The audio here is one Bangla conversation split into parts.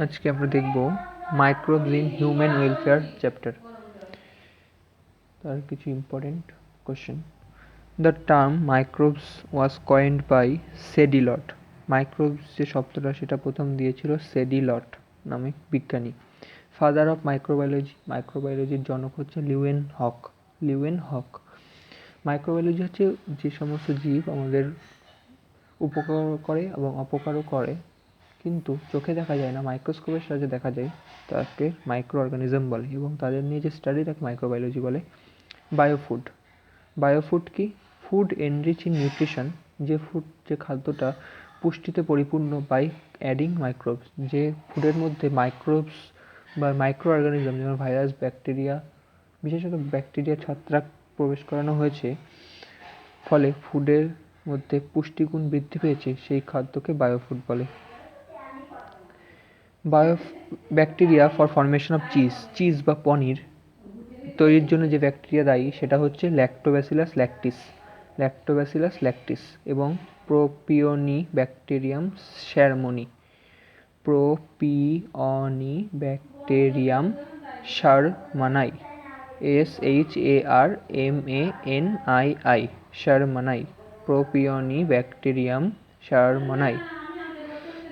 আজকে আমরা দেখব microbes in human welfare chapter. তার কিছু important question. The term microbes was coined by Sedillot. Microbes যে শব্দটা সেটা প্রথম দিয়েছিল সেডিলট নামে বিজ্ঞানী। ফাদার অফ মাইক্রোবায়োলজি, মাইক্রোবায়োলজির জনক হচ্ছে লিউয়েন হক। মাইক্রোবায়োলজি হচ্ছে যে সমস্ত জীব আমাদের উপকার করে এবং অপকারও করে, কিন্তু চোখে দেখা যায় না, মাইক্রোস্কোপের সাহায্যে দেখা যায়, তাকে মাইক্রো অর্গানিজম বলে এবং তাদের নিয়ে যে স্টাডি তাকে মাইক্রোবায়োলজি বলে। বায়োফুড কি? ফুড এনরিচ ইন নিউট্রিশন, যে খাদ্যটা পুষ্টিতে পরিপূর্ণ বাই অ্যাডিং মাইক্রোবস, যে ফুডের মধ্যে মাইক্রোবস বা মাইক্রো অর্গানিজম যেমন ভাইরাস, ব্যাকটেরিয়া, বিশেষত ব্যাকটেরিয়া ছত্রাক প্রবেশ করানো হয়েছে, ফলে ফুডের মধ্যে পুষ্টিগুণ বৃদ্ধি পেয়েছে, সেই খাদ্যকে বায়োফুড বলে। Bacteria for formation of cheese বা পনির তৈরির জন্য যে ব্যাকটেরিয়া দায়ী সেটা হচ্ছে ল্যাক্টোব্যাসিলাস ল্যাকটিস এবং প্রোপিওনিব্যাকটেরিয়াম শারমানাই শারমানাই প্রোপিওনিব্যাকটেরিয়াম শারমানাই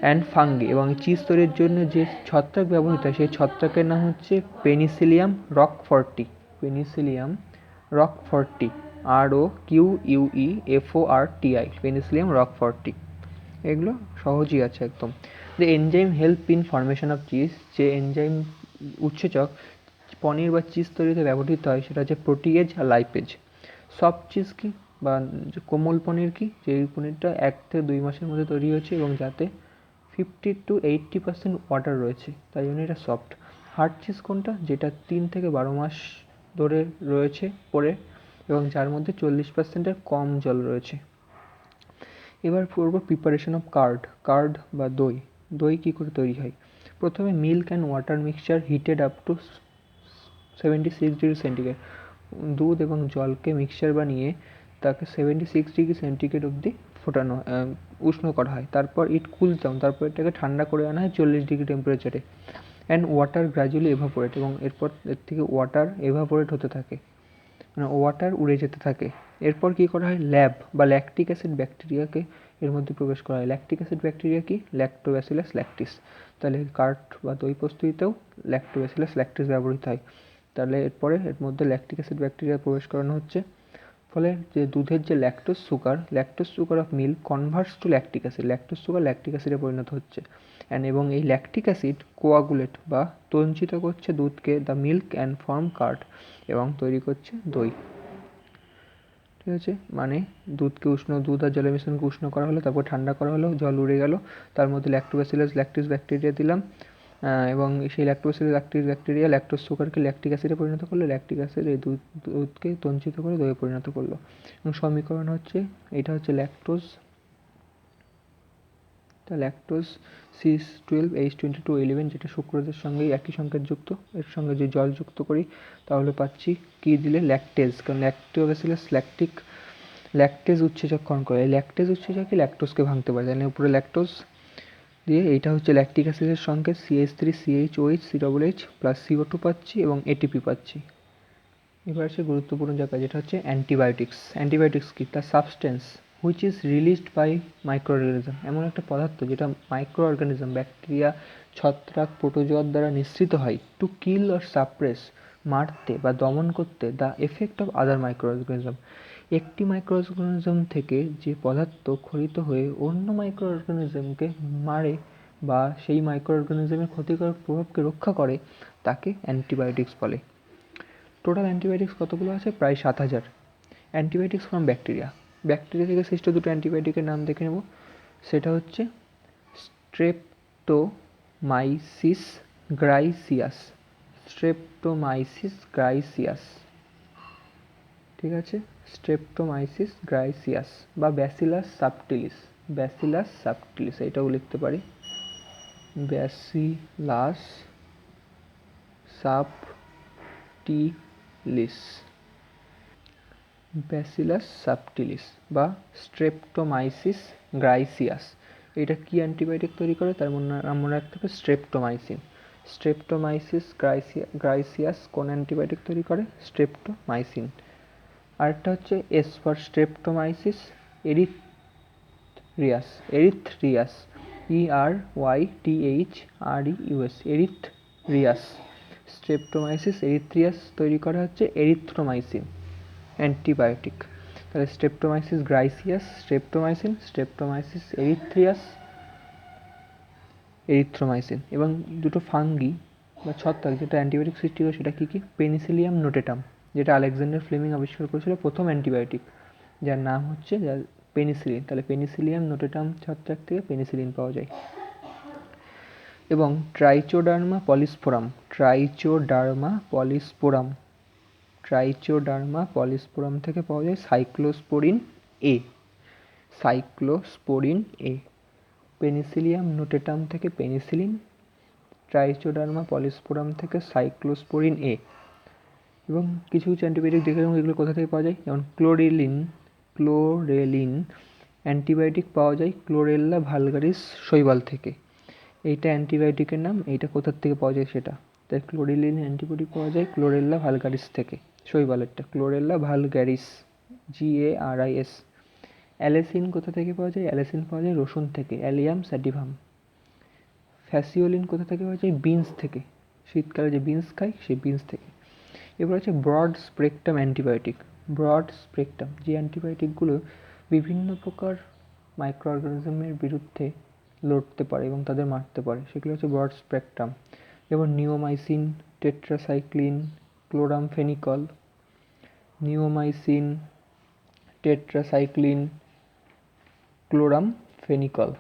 অ্যান্ড ফাঙ্গি। এবং চিজ তৈরির জন্য যে ছত্রাক ব্যবহৃত হয় সেই ছত্রাকের নাম হচ্ছে penicillium roqueforti. ROQUEFORTI, penicillium roqueforti. এগুলো সহজই আছে একদম। The enzyme help in formation of cheese, যে এনজাইম উৎসেচক পনির বা চিজ তৈরিতে ব্যবহৃত হয় সেটা হচ্ছে প্রোটিয়েজ আর লাইপেজ। সফট চিজ কি বা কোমল পনির কি? যে পনিরটা 1 থেকে 2 মাসের মধ্যে তৈরি হয়েছে এবং যাতে 50 to 80% ওয়াটার রয়েছে, তাই জন্য এটা সফট। হার্ড চিজ কোনটা? যেটা 3 থেকে 12 মাস ধরে রয়েছে পরে এবং যার মধ্যে 40%-এর কম জল রয়েছে। এবার পড়ব প্রিপারেশন অফ কার্ড বা দই কী করে তৈরি হয়। প্রথমে milk and water mixture heated up to 76 degree centigrade, দুধ এবং জলকে মিক্সচার বানিয়ে তাকে 76 ডিগ্রি সেন্টিগ্রেড অবধি ফোটানো উষ্ণ করা হয়। তারপর ইট কুলস ডাউন, তারপর এটাকে ঠান্ডা করে আনা হয় 40 ডিগ্রি টেম্পারেচারে। অ্যান্ড ওয়াটার গ্র্যাজুয়ালি এভাপোরেট, এবং এরপর এর থেকে ওয়াটার এভাপোরেট হতে থাকে, মানে ওয়াটার উড়ে যেতে থাকে। এরপর কী করা হয়? ল্যাব বা ল্যাকটিক অ্যাসিড ব্যাকটেরিয়াকে এর মধ্যে প্রবেশ করা হয়। ল্যাকটিক অ্যাসিড ব্যাকটেরিয়া কি? Lactobacillus lactis. তাহলে কার্ড বা দই প্রস্তুতিতেও ল্যাক্টোব্যাসিলাস ল্যাকটিস ব্যবহৃত হয়। তাহলে এরপরে এর মধ্যে ল্যাকটিক অ্যাসিড ব্যাকটেরিয়া প্রবেশ করানো হচ্ছে, ফলে যে দুধের যে lactose sugar of milk converts to lactic acid, lactose sugar lactic অ্যাসিডে পরিণত হচ্ছে। এবং এই ল্যাকটিক অ্যাসিড কোয়াগুলেট বা তঞ্চিত করছে দুধকে, the milk and form card, এবং তৈরি করছে দই। ঠিক আছে, মানে দুধ আর জলের মিশ্রণকে উষ্ণ করা হলো, তারপর ঠান্ডা করা হলো, জল উড়ে গেল, তার মধ্যে ল্যাক্টোব্যাসিলাস ল্যাকটিস ব্যাকটেরিয়া দিলাম, এবং সেই ল্যাক্টোব্যাসিলাস ল্যাকটিস ব্যাকটেরিয়া ল্যাকটোজ সুগারকে ল্যাকটিক অ্যাসিডে পরিণত করলো, ল্যাকটিক অ্যাসিড এই দুধকে তঞ্চিত করে দইয়ে পরিণত করলো। এবং সমীকরণ হচ্ছে, এটা হচ্ছে ল্যাকটোজ C12H2211, যেটা সুক্রোজের সঙ্গে একই সংকেত যুক্ত। এর সঙ্গে যদি জল যুক্ত করি তাহলে পাচ্ছি কি দিলে? ল্যাকটেজ, কারণ ল্যাক্টোব্যাসিলাস ল্যাকটেজ উৎসেচককরণ করে। ল্যাকটেজ উৎসেচকই ল্যাকটোজকে ভাঙতে পারে, তাহলে উপরে ল্যাকটোজ দিয়ে এইটা হচ্ছে ল্যাকটিক অ্যাসিডের সঙ্গে CH3CHOH প্লাস CO2 পাচ্ছি এবং ATP পাচ্ছি। এবার আছে গুরুত্বপূর্ণ জায়গা, যেটা হচ্ছে অ্যান্টিবায়োটিক্স কি? তার substance which is released by micro organism, এমন একটা পদার্থ যেটা মাইক্রো অর্গানিজম ব্যাকটেরিয়া, ছত্রাক, প্রোটোজোয়া দ্বারা নিঃসৃত হয়, টু কিল অর সাপ্রেস, মারতে বা দমন করতে, the effect of other micro organism. একটি মাইক্রো অর্গানিজম থেকে যে পদার্থ ক্ষরিত হয়ে অন্য মাইক্রো অর্গানিজমকে মারে বা সেই মাইক্রো অর্গানিজমের ক্ষতিকারক প্রভাবকে রক্ষা করে, তাকে অ্যান্টিবায়োটিক্স বলে। টোটাল অ্যান্টিবায়োটিক্স কতগুলো আছে? প্রায় 7000। অ্যান্টিবায়োটিক্স ফ্রম ব্যাকটেরিয়া থেকে সৃষ্ট দুটো অ্যান্টিবায়োটিকের নাম দেখে নেব। সেটা হচ্ছে স্ট্রেপ্টোমাইসিস গ্রাইসিয়াস, ঠিক আছে, স্ট্রেপ্টোমাইসিস গ্রাইসিয়াস বা ব্যাসিলাস সাবটিলিস, এটাও লিখতে পারি, ব্যাসিলাস সাবটিলিস বা স্ট্রেপ্টোমাইসিস গ্রাইসিয়াস। এটা কি অ্যান্টিবায়োটিক তৈরি করে তার নাম মনে রাখতে হবে স্ট্রেপ্টোমাইসিন। স্ট্রেপ্টোমাইসিস গ্রাইসিয়াস কোন অ্যান্টিবায়োটিক তৈরি করে? স্ট্রেপ্টোমাইসিন। আরেকটা হচ্ছে S for streptomyces erythreus. ERYTHREUS erythreus. Streptomyces erythreus তৈরি করা হচ্ছে এরিথ্রোমাইসিন অ্যান্টিবায়োটিক। তাহলে স্ট্রেপ্টোমাইসিস গ্রাইসিয়াস স্ট্রেপ্টোমাইসিস এরিথ্রোমাইসিন। এবং দুটো ফাঙ্গি বা ছত্রাক যেটা অ্যান্টিবায়োটিক সৃষ্টি করে সেটা কী কী? পেনিসিলিয়াম নোটেটাম, যেটা আলেকজান্ডার ফ্লেমিং আবিষ্কার করেছিল প্রথম অ্যান্টিবায়োটিক, যার নাম হচ্ছে পেনিসিলিন। তাহলে পেনিসিলিয়াম নোটেটাম ছত্রাক থেকে পেনিসিলিন পাওয়া যায়। এবং ট্রাইচোডার্মা পলিস্পোরাম থেকে পাওয়া যায় সাইক্লোস্পোরিন এ। পেনিসিলিয়াম নোটেটাম থেকে পেনিসিলিন, ট্রাইচোডার্মা পলিস্পোরাম থেকে সাইক্লোস্পোরিন এ। এবং কিছু কিছু অ্যান্টিবায়োটিক দেখে এবং এগুলো কোথা থেকে পাওয়া যায়, যেমন ক্লোরেলিন অ্যান্টিবায়োটিক পাওয়া যায় ক্লোরেল্লা ভালগারিস শৈবাল থেকে। এইটা অ্যান্টিবায়োটিকের নাম, এইটা কোথার থেকে পাওয়া যায় সেটা। তাই ক্লোরেলিন অ্যান্টিবায়োটিক পাওয়া যায় ক্লোরেল্লা ভালগারিস থেকে, শৈবালেরটা ক্লোরেল্লা ভালগারিস GARIS। অ্যালেসিন কোথা থেকে পাওয়া যায়? অ্যালেসিন পাওয়া যায় রসুন থেকে, অ্যালিয়াম স্যাটিভাম। ফ্যাসিওলিন কোথা থেকে পাওয়া যায়? বিনস থেকে, শীতকালে যে বিনস খাই সেই বিনস থেকে। এবার হচ্ছে ব্রড স্পেকট্রাম অ্যান্টিবায়োটিক। যে অ্যান্টিবায়োটিকগুলো বিভিন্ন প্রকার মাইক্রো অর্গানিজমের বিরুদ্ধে লড়তে পারে এবং তাদের মারতে পারে, সেগুলো হচ্ছে ব্রড স্পেকট্রাম। যেমন নিওমাইসিন, টেট্রাসাইক্লিন, ক্লোরামফেনিকল।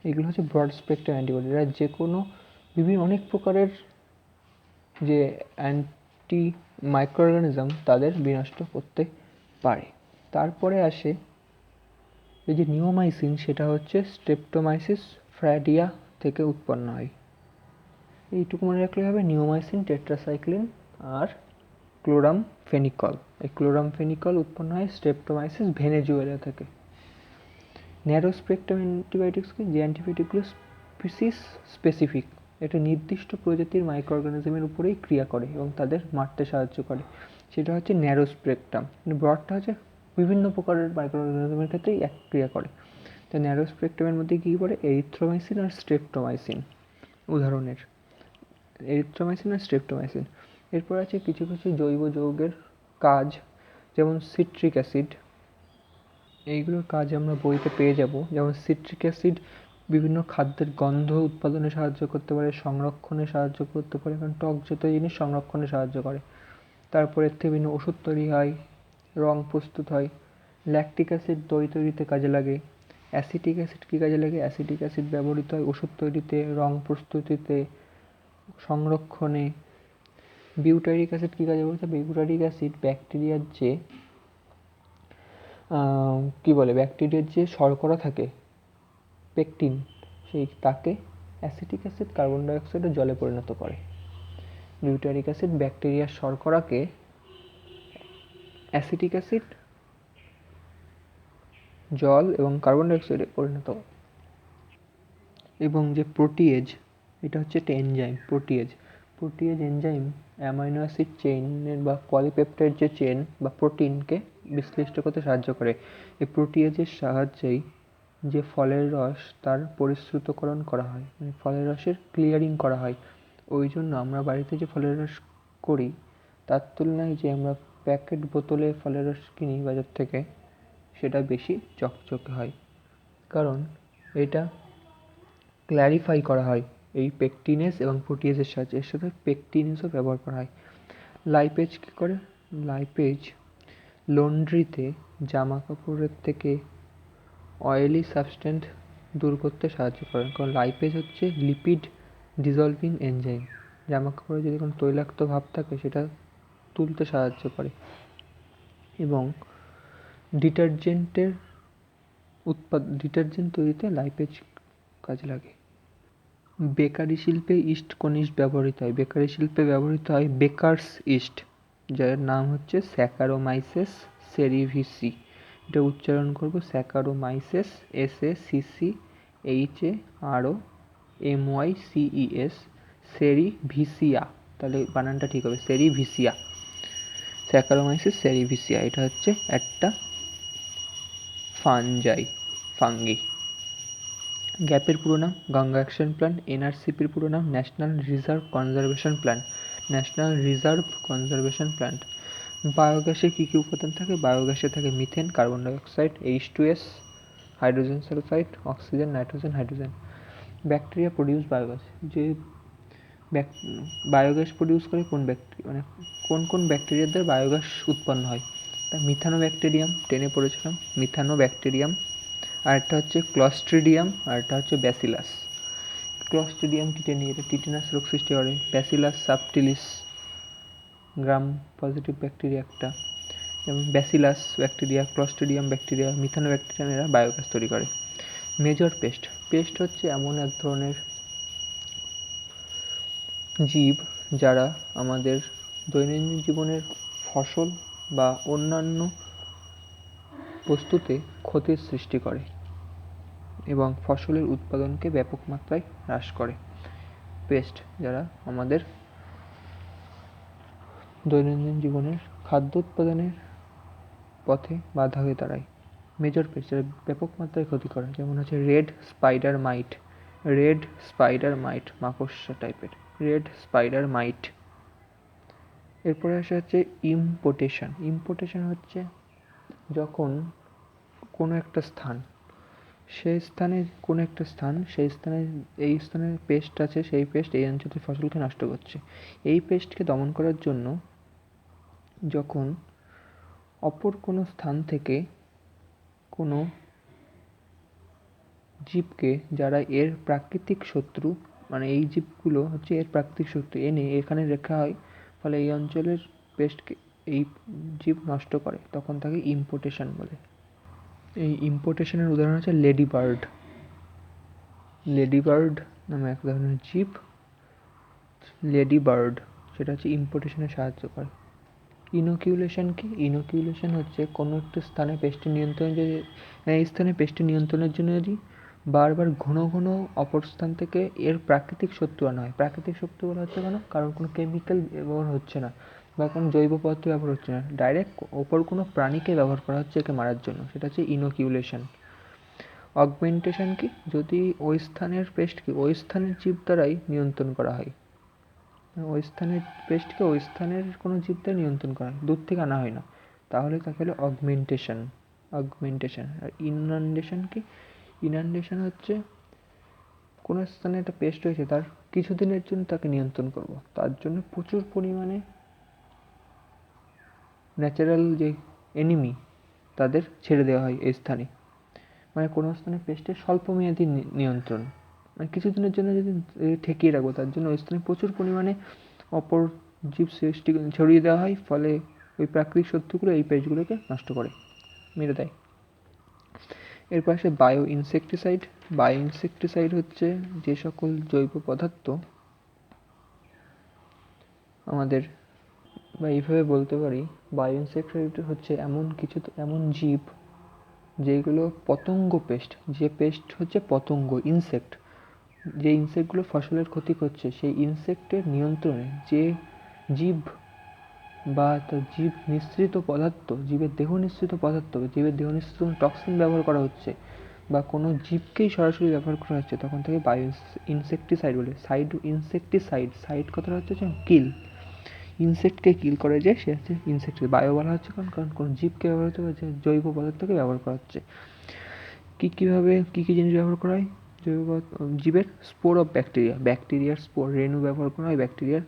এগুলো হচ্ছে ব্রড স্পেকট্রাম অ্যান্টিবায়োটিক। এরা যে কোনো অনেক প্রকারের যে অ্যান্টি মাইক্রো অর্গানিজম তাদের বিনষ্ট করতে পারে। তারপরে আসে এই যে নিওমাইসিন, সেটা হচ্ছে স্ট্রেপ্টোমাইসিস ফ্র্যাডিয়া থেকে উৎপন্ন হয়। এইটুকু মনে রাখলে হবে, নিওমাইসিন, টেট্রাসাইক্লিন আর ক্লোরামফেনিকল। এই ক্লোরামফেনিকল উৎপন্ন হয় স্ট্রেপ্টোমাইসিস ভেনেজুয়েলা থেকে। ন্যারো স্পেকট্রাম অ্যান্টিবায়োটিক্স কি? যে অ্যান্টিবায়োটিকগুলো স্পিসিস স্পেসিফিক, একটা নির্দিষ্ট প্রজাতির মাইক্রো অর্গানিজমের উপরেই ক্রিয়া করে এবং তাদের মারতে সাহায্য করে, সেটা হচ্ছে ন্যারো স্পেকট্রাম। ব্রডটা হচ্ছে বিভিন্ন প্রকারের মাইক্রো অর্গানিজমের ক্ষেত্রেই এক ক্রিয়া করে। তো ন্যারো স্পেকট্রামের মধ্যে কী পড়ে? এরিথ্রোমাইসিন আর স্ট্রেপ্টোমাইসিন উদাহরণের, এরপর আছে কিছু কিছু জৈব যৌগের কাজ, যেমন সিট্রিক অ্যাসিড। এইগুলোর কাজ আমরা বইতে পেয়ে যাব। যেমন সিট্রিক অ্যাসিড বিভিন্ন খাদ্যের গন্ধ উৎপাদনে সাহায্য করতে পারে, সংরক্ষণে সাহায্য করতে পারে, কারণ টক জাতীয় জিনিস সংরক্ষণে সাহায্য করে। তারপর এর থেকে বিভিন্ন ওষুধ তৈরি হয়, রং প্রস্তুত হয়। ল্যাকটিক অ্যাসিড দই তৈরিতে কাজে লাগে। অ্যাসিটিক অ্যাসিড কী কাজে লাগে? অ্যাসিটিক অ্যাসিড ব্যবহৃত হয় ওষুধ তৈরিতে, রং প্রস্তুতিতে, সংরক্ষণে। বিউটারিক অ্যাসিড কী কাজে ব্যবহৃত? বিউটারিক অ্যাসিড ব্যাকটেরিয়ার যে শর্করা থাকে পেকটিন, তাকে অ্যাসিটিক অ্যাসিড কার্বন ডাইঅক্সাইডের জলে পরিণত করে। বিউটারিক অ্যাসিড ব্যাকটেরিয়ার শর্করাকে অ্যাসিটিক অ্যাসিড, জল এবং কার্বন ডাইঅক্সাইডে পরিণত করে। এবং যে প্রোটিয়েজ, এটা হচ্ছে একটা enzyme. Protease enzyme amino acid চেইনের বা পলিপেপটাইড যে চেন বা প্রোটিনকে বিশ্লিষ্ট করতে সাহায্য করে। এই প্রোটিয়েজের সাহায্যেই যে ফলের রস তার পরিশ্রুতকরণ করা হয়, মানে ফলের রসের ক্লিয়ারিং করা হয়। ওই জন্য আমরা বাড়িতে যে ফলের রস করি তার তুলনায় যে আমরা প্যাকেট বোতলে ফলের রস কিনি বাজার থেকে, সেটা বেশি চকচকে হয়, কারণ এটা ক্ল্যারিফাই করা হয় এই পেকটিনেজ এবং প্রোটিয়েজের সাহায্যে। এর সাথে পেকটিনেজও ব্যবহার করা হয়। লাইপেজ কী করে? লাইপেজ লন্ড্রিতে জামা কাপড়ের থেকে অয়েলি সাবস্টেন্স দূর করতে সাহায্য করে, কারণ লাইপেজ হচ্ছে লিপিড ডিজলভিং এনজাইম। জামা কাপড়ে যদি কোনো তৈলাক্ত ভাব থাকে সেটা তুলতে সাহায্য করে। এবং ডিটারজেন্ট তৈরিতে লাইপেজ কাজে লাগে। বেকারি শিল্পে ইস্ট কোন ইস্ট ব্যবহৃত হয়? বেকারি শিল্পে ব্যবহৃত হয় বেকারস ইস্ট, যার নাম হচ্ছে স্যাকারোমাইসেস সেরিভিসি। এটা উচ্চারণ করবো স্যাকারোমাইসেস, SACHAROMYCES, সেরিভিসিয়া। তাহলে বানানটা ঠিক হবে, সেরিভিসিয়া, স্যাকারোমাইসিস সেরিভিসিয়া। এটা হচ্ছে একটা ফাঙ্গি। গ্যাপের পুরো নাম গঙ্গা অ্যাকশন প্ল্যান। NRCPর পুরো নাম ন্যাশনাল রিজার্ভ কনজারভেশন প্ল্যান। বায়োগ্যাসে কী কী উপাদান থাকে? বায়োগ্যাসে থাকে methane, carbon dioxide, H2S, hydrogen sulphide, oxygen, nitrogen, hydrogen. Bacteria produce biogas, যে বায়োগ্যাস প্রডিউস করে কোন ব্যাকটেরিয়া, মানে কোন কোন ব্যাকটেরিয়ার দ্বারা বায়োগ্যাস উৎপন্ন হয়? তা মিথানো ব্যাকটেরিয়াম, টেনে পড়েছিলাম, মিথানো ব্যাকটেরিয়াম। আরেকটা হচ্ছে ক্লস্ট্রিডিয়াম, আরেকটা হচ্ছে ব্যাসিলাস। ক্লস্ট্রিডিয়ামটি টেনে, এটা টিটেনাস রোগ সৃষ্টি করে। Bacillus subtilis, gram positive bacteria একটা। যেমন bacillus bacteria, clostridium bacteria, methano bacterium, এরা বায়োগ্যাস তৈরি করে। মেজর পেস্ট হচ্ছে এমন এক ধরনের জীব যারা আমাদের দৈনন্দিন জীবনের ফসল বা অন্যান্য বস্তুতে ক্ষতির সৃষ্টি করে এবং ফসলের উৎপাদনকে ব্যাপক মাত্রায় হ্রাস করে। পেস্ট যারা আমাদের দৈনন্দিন জীবনের খাদ্য উৎপাদনের পথে বাধা হয়ে দাঁড়ায়। মেজর পেস্ট যারা ব্যাপক মাত্রায় ক্ষতি করে, যেমন হচ্ছে রেড স্পাইডার মাইট, মাকড়সা টাইপের রেড স্পাইডার মাইট। এরপরে আসা হচ্ছে ইম্পোর্টেশন হচ্ছে যখন কোনো একটা স্থান, সেই স্থানে এই স্থানে পেস্ট আছে, সেই পেস্ট এই অঞ্চলের ফসলকে নষ্ট করছে। এই পেস্টকে দমন করার জন্য যখন অপর কোনো স্থান থেকে কোনো জীবকে, যারা এর প্রাকৃতিক শত্রু, মানে এই জীবগুলো হচ্ছে এর প্রাকৃতিক শত্রু, এনে এখানে রেখা হয়, ফলে এই অঞ্চলের পেস্টকে এই জীব নষ্ট করে, তখন তাকে ইম্পোর্টেশন বলে। এই ইম্পোর্টেশনের উদাহরণ হচ্ছে লেডিবার্ড নামে এক ধরনের জীব, সেটা হচ্ছে ইম্পোর্টেশনে সাহায্য করে। ইনোকিউলেশন হচ্ছে কোনো একটা স্থানে পেস্টের নিয়ন্ত্রণের জন্য যদি বারবার ঘন ঘন অপর স্থান থেকে এর প্রাকৃতিক শত্রু আনা হয়। প্রাকৃতিক শত্রু বলা হচ্ছে কেন? কারণ কোনো কেমিক্যাল ব্যবহার হচ্ছে না বা কোনো জৈব পদার্থ ব্যবহার হচ্ছে না, ডাইরেক্ট ওপর কোনো প্রাণীকে ব্যবহার করা হচ্ছে একে মারার জন্য, সেটা হচ্ছে ইনোকিউলেশন। অগমেন্টেশন কি? যদি ওই স্থানের পেস্টকে ওই স্থানের জীব দ্বারাই নিয়ন্ত্রণ করা হয়, ওই স্থানের পেস্টকে ওই স্থানের কোনো জীব দ্বারা নিয়ন্ত্রণ করা হয়, দূর থেকে আনা হয় না, তাহলে তাকে হলো অগমেন্টেশন। আর ইনান্ডেশন হচ্ছে কোনো স্থানে একটা পেস্ট হয়েছে, তার কিছুদিনের জন্য তাকে নিয়ন্ত্রণ করব, তার জন্য প্রচুর পরিমাণে ন্যাচারাল যে এনিমি তাদের ছেড়ে দেওয়া হয় এই স্থানে। মানে কোনো স্থানে পেস্টের স্বল্পমেয়াদী নিয়ন্ত্রণ, মানে কিছুদিনের জন্য যদি ঠেকিয়ে রাখবো, তার জন্য ওই স্থানে প্রচুর পরিমাণে অপর জীব সৃষ্টি ছড়িয়ে দেওয়া হয়, ফলে ওই প্রাকৃতিক শত্রুগুলো এই পেস্টগুলোকে নষ্ট করে, মেরে দেয়। এরপর আসে বায়ো ইনসেকটিসাইড হচ্ছে যে সকল জৈব পদার্থ আমাদের, বা এইভাবে বলতে পারি, বায়ো ইনসেকটিসাইড হচ্ছে এমন জীব যেগুলো পতঙ্গ পেস্ট, যে পেস্ট হচ্ছে পতঙ্গ, ইনসেক্ট, যে ইনসেক্টগুলো ফসলের ক্ষতি করছে, সেই ইনসেক্টের নিয়ন্ত্রণে যে জীব বা তার জীবের দেহ নিঃসৃত টক্সিন ব্যবহার করা হচ্ছে, বা কোনো জীবকেই সরাসরি ব্যবহার করা হচ্ছে, তখন তাকে বায়ো ইনসেকটিসাইড বলে। সাইড কথাটা হচ্ছে কিল, ইনসেক্টকে কিল করে যায়, সে হচ্ছে ইনসেক্টিসাইড। বায়ো বলা হচ্ছে কারণ কোনো জীবকে ব্যবহার হচ্ছে, জৈব পদার্থকে ব্যবহার করা হচ্ছে। কী কী জিনিস ব্যবহার করা হয়? জীবের স্পোর অফ ব্যাকটেরিয়ার স্পোর, রেণু ব্যবহার করা হয়, ব্যাকটেরিয়ার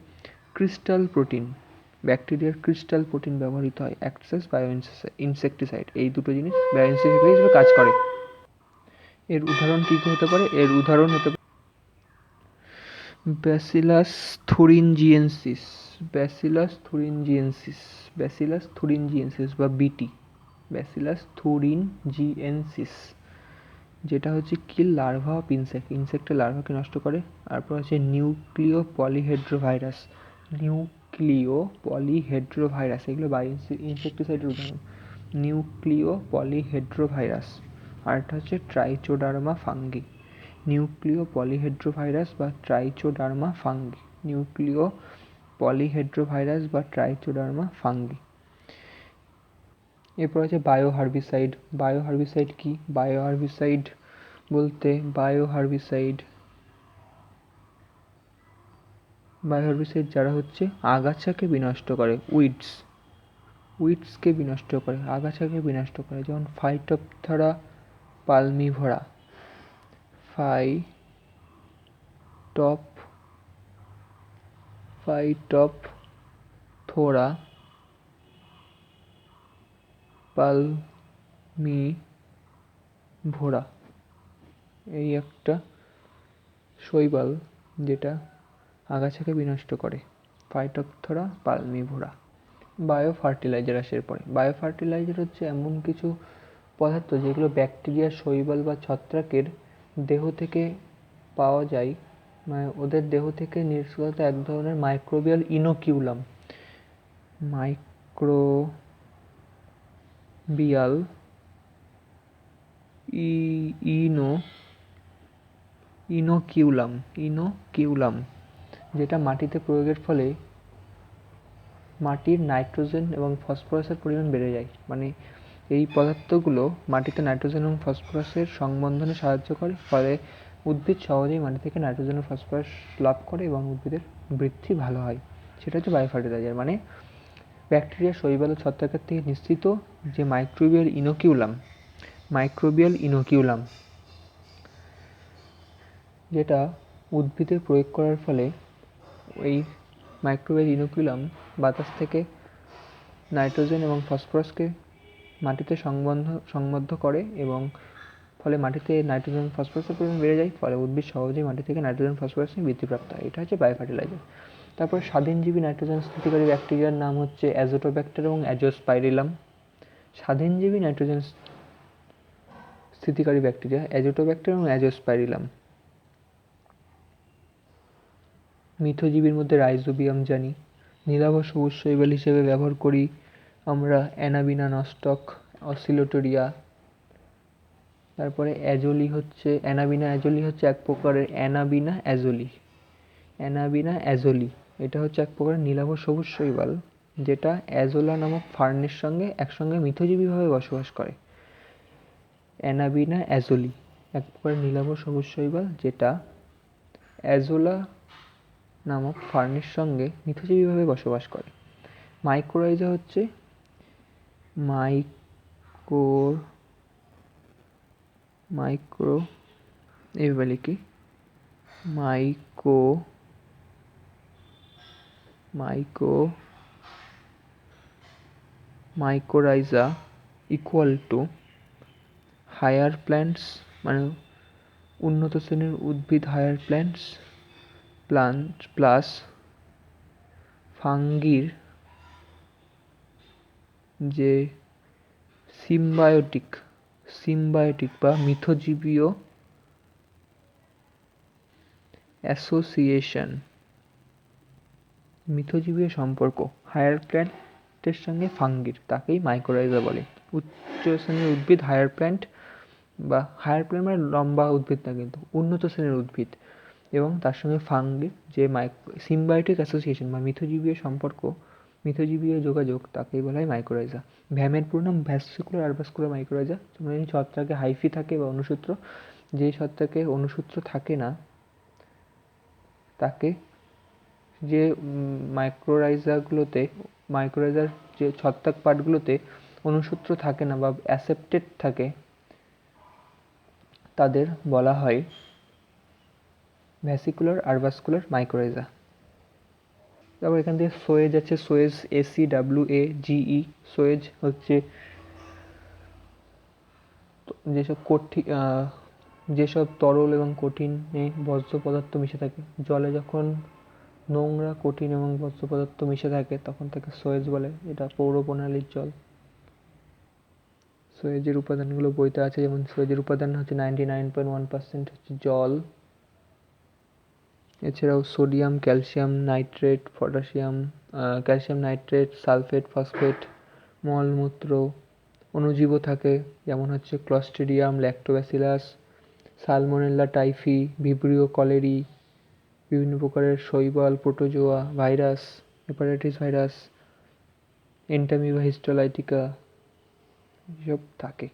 ক্রিস্টাল প্রোটিন ব্যবহৃত হয়, অ্যাক্টস অ্যাজ বায়ো ইনসেকটিসাইড। এই দুটো জিনিস বায়ো ইনসেকটিসাইড হিসেবে কাজ করে। এর উদাহরণ কী কী হতে পারে? ব্যাসিলাস থুরিনজিয়েন্সিস বা বিটি, ব্যাসিলাস থুরিনজিয়েন্সিস, যেটা হচ্ছে কিল লার্ভা অফ ইনসেক্টের লার্ভাকে নষ্ট করে। তারপর হচ্ছে নিউক্লিও পলিহেড্রোভাইরাস, এগুলো বায়ো ইনসেকটিসাইডের উদাহরণ। নিউক্লিও পলিহেড্রোভাইরাস, আর একটা হচ্ছে ট্রাইচোডার্মা ফাঙ্গি। নিউক্লিও পলিহেড্রোভাইরাস বা ট্রাইচোডার্মা ফাঙ্গি, নিউক্লিও পলিহেড্রোভাইরাস বা ট্রাইচোডার্মা ফাঙ্গি। এরপর আছে বায়োহার্বিসাইড। বায়োহার্বিসাইড কি? বায়োহার্বিসাইড বলতে বায়োহার্বিসাইড যারা হচ্ছে আগাছাকে বিনষ্ট করে, উইডসকে বিনষ্ট করে, আগাছাকে বিনষ্ট করে, যেমন ফাইটোপথরা পালমিভরা, ফাইটোপথোরা পালমিভরা, এই একটা শৈবাল যেটা আগাছাকে বিনষ্ট করে, ফাইটোপথোরা পালমিভরা। বায়ো ফার্টিলাইজার আসে এরপরে। বায়ো ফার্টিলাইজার হচ্ছে এমন কিছু পদার্থ যেগুলো ব্যাকটেরিয়া, শৈবাল বা ছত্রাকের দেহ থেকে পাওয়া যায়, মানে ওদের দেহ থেকে নির্গত এক ধরনের মাইক্রোবিয়াল ইনোকিউলাম, মাইক্রোবিয়াল ইনোকিউলাম যেটা মাটিতে প্রয়োগের ফলে মাটির নাইট্রোজেন এবং ফসফরাসের পরিমাণ বেড়ে যায়। মানে এই পদার্থগুলো মাটিতে নাইট্রোজেন এবং ফসফরাসের সংবন্ধনে সাহায্য করে, ফলে উদ্ভিদ সহজেই মাটি থেকে নাইট্রোজেন ও ফসফরাস লাভ করে এবং উদ্ভিদের বৃদ্ধি ভালো হয়। সেটা হচ্ছে বায়ো ফার্টিলাইজার। মানে ব্যাকটেরিয়া, শৈবাল ও ছত্রাকের থেকে নিঃসৃত যে মাইক্রোবিয়াল ইনোকিউলাম যেটা উদ্ভিদে প্রয়োগ করার ফলে এই মাইক্রোবিয়াল ইনোকিউলাম বাতাস থেকে নাইট্রোজেন এবং ফসফরাসকে মাটিতে সংবদ্ধ করে এবং ফলে মাটিতে নাইট্রোজেন ফসফরাসের পরিমাণ বেড়ে যায়, ফলে উদ্ভিদ সহজেই মাটি থেকে নাইট্রোজেন ফসফরাস নিয়ে বৃদ্ধিপ্রাপ্ত হয়। এটা হচ্ছে বায়ো ফার্টিলাইজার। তারপর স্বাধীনজীবী নাইট্রোজেন স্থিতিকারী ব্যাকটেরিয়ার নাম হচ্ছে অ্যাজোটোব্যাক্টার এবং অ্যাজোস্পাইরিলাম। স্বাধীনজীবী নাইট্রোজেন স্থিতিকারী ব্যাকটেরিয়া অ্যাজোটোব্যাক্টার এবং অ্যাজোস্পাইরিলাম। মিথজীবীর মধ্যে রাইজোবিয়াম জানি। নীলাভ সবুজ শৈবাল হিসেবে ব্যবহার করি আমরা অ্যানাবিনা নস্টক, অসিলোটোরিয়া। তারপরে অ্যাজোলি হচ্ছে এক প্রকারের অ্যানাবিনা অ্যাজোলি, এটা হচ্ছে এক প্রকারের নীলাভ সবুজ শৈবাল যেটা অ্যাজোলা নামক ফার্নের সঙ্গে একসঙ্গে মিথজীবীভাবে বসবাস করে। অ্যানাবিনা অ্যাজোলি এক প্রকারের নীলাভ সবুজ শৈবাল যেটা অ্যাজোলা নামক ফার্নের সঙ্গে মিথজীবীভাবে বসবাস করে। মাইক্রোরাইজা হচ্ছে mycorrhiza equal to higher plants, মানে উন্নত শ্রেণীর উদ্ভিদ, হায়ার প্ল্যান্ট প্লাস ফাঙ্গির যে সিম্বায়োটিক বা মিথজীবীয় অ্যাসোসিয়েশন, মিথজীবীয় সম্পর্ক হায়ার প্ল্যান্টের সঙ্গে ফাঙ্গির, তাকেই মাইক্রোরাইজা বলে। উচ্চ শ্রেণীর উদ্ভিদ হায়ার প্ল্যান্ট মানে লম্বা উদ্ভিদ না, কিন্তু উন্নত শ্রেণীর উদ্ভিদ, এবং তার সঙ্গে ফাঙ্গির যে সিম্বায়োটিক অ্যাসোসিয়েশন বা মিথজীবীয় যোগাযোগ, তাকেই বলা হয় মাইক্রোরাইজা। ভ্যামের পুরো নাম ভ্যাসিকুলার আরবাসকুলার মাইক্রোরাইজা। যেমন ছত্রাকে হাইফি থাকে বা অনুসূত্র, যেই ছত্রাকে অনুসূত্র থাকে না তাকে, যে মাইক্রোরাইজার যে ছত্রাক পাটগুলোতে অনুসূত্র থাকে না বা অ্যাসেপ্টেড থাকে, তাদের বলা হয় ভ্যাসিকুলার আরবাসকুলার মাইক্রোরাইজা। তারপর এখান থেকে সোয়েজ আছে, সোয়েজ ACWAGE। সোয়েজ হচ্ছে যেসব তরল এবং কঠিনে বর্জ্য পদার্থ মিশে থাকে, জলে যখন নোংরা, কঠিন এবং বর্জ্য পদার্থ মিশে থাকে তখন তাকে সোয়েজ বলে। এটা পৌর প্রণালীর জল। সোয়েজের উপাদানগুলো বইতে আছে, যেমন সোয়েজের উপাদান হচ্ছে 99.1% হচ্ছে জল। এছাড়াও sodium, calcium nitrate, calcium nitrate, sulphate, phosphate, মলমূত্র, অণুজীবও থাকে, যেমন হচ্ছে Clostridium, Lactobacillus, salmonella typhi, Vibrio colliery, বিভিন্ন প্রকারের শৈবাল, protozoa, virus, hepatitis virus, Entamoeba histolytica, এসব থাকে।